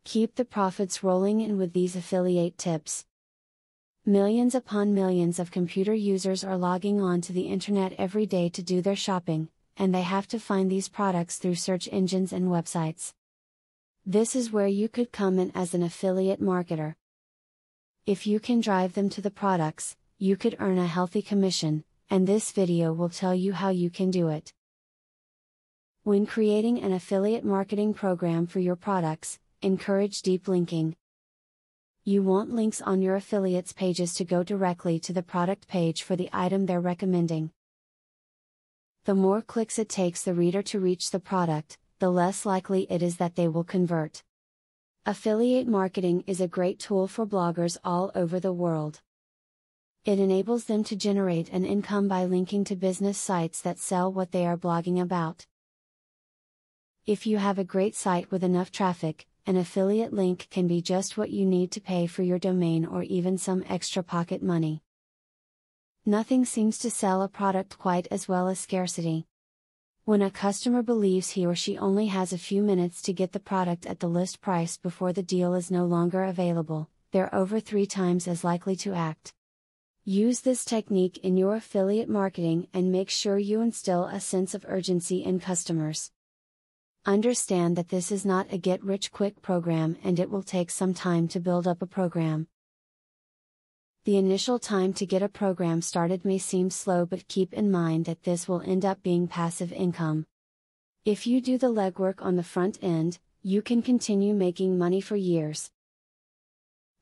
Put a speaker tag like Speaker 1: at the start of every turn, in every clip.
Speaker 1: Keep the profits rolling in with these affiliate tips. Millions upon millions of computer users are logging on to the internet every day to do their shopping, and they have to find these products through search engines and websites. This is where you could come in as an affiliate marketer. If you can drive them to the products, you could earn a healthy commission, and this video will tell you how you can do it. When creating an affiliate marketing program for your products, encourage deep linking. You want links on your affiliates' pages to go directly to the product page for the item they're recommending. The more clicks it takes the reader to reach the product, the less likely it is that they will convert. Affiliate marketing is a great tool for bloggers all over the world. It enables them to generate an income by linking to business sites that sell what they are blogging about. If you have a great site with enough traffic, an affiliate link can be just what you need to pay for your domain or even some extra pocket money. Nothing seems to sell a product quite as well as scarcity. When a customer believes he or she only has a few minutes to get the product at the list price before the deal is no longer available, they're over 3 times as likely to act. Use this technique in your affiliate marketing and make sure you instill a sense of urgency in customers. Understand that this is not a get-rich-quick program and it will take some time to build up a program. The initial time to get a program started may seem slow, but keep in mind that this will end up being passive income. If you do the legwork on the front end, you can continue making money for years.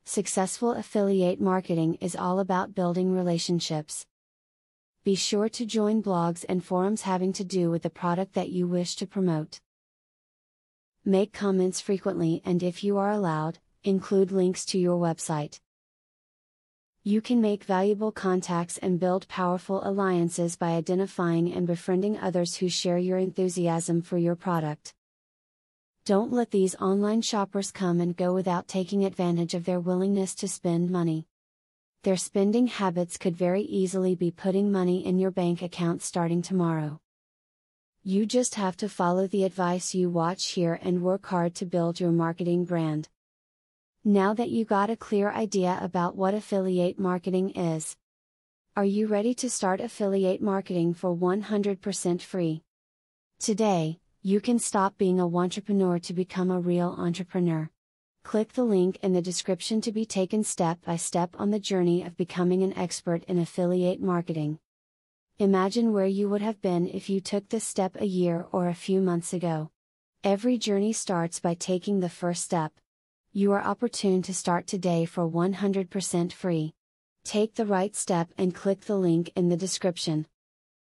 Speaker 1: Successful affiliate marketing is all about building relationships. Be sure to join blogs and forums having to do with the product that you wish to promote. Make comments frequently, and if you are allowed, include links to your website. You can make valuable contacts and build powerful alliances by identifying and befriending others who share your enthusiasm for your product. Don't let these online shoppers come and go without taking advantage of their willingness to spend money. Their spending habits could very easily be putting money in your bank account starting tomorrow. You just have to follow the advice you watch here and work hard to build your marketing brand. Now that you got a clear idea about what affiliate marketing is, are you ready to start affiliate marketing for 100% free? Today, you can stop being a wantrepreneur to become a real entrepreneur. Click the link in the description to be taken step by step on the journey of becoming an expert in affiliate marketing. Imagine where you would have been if you took this step a year or a few months ago. Every journey starts by taking the first step. You are opportune to start today for 100% free. Take the right step and click the link in the description.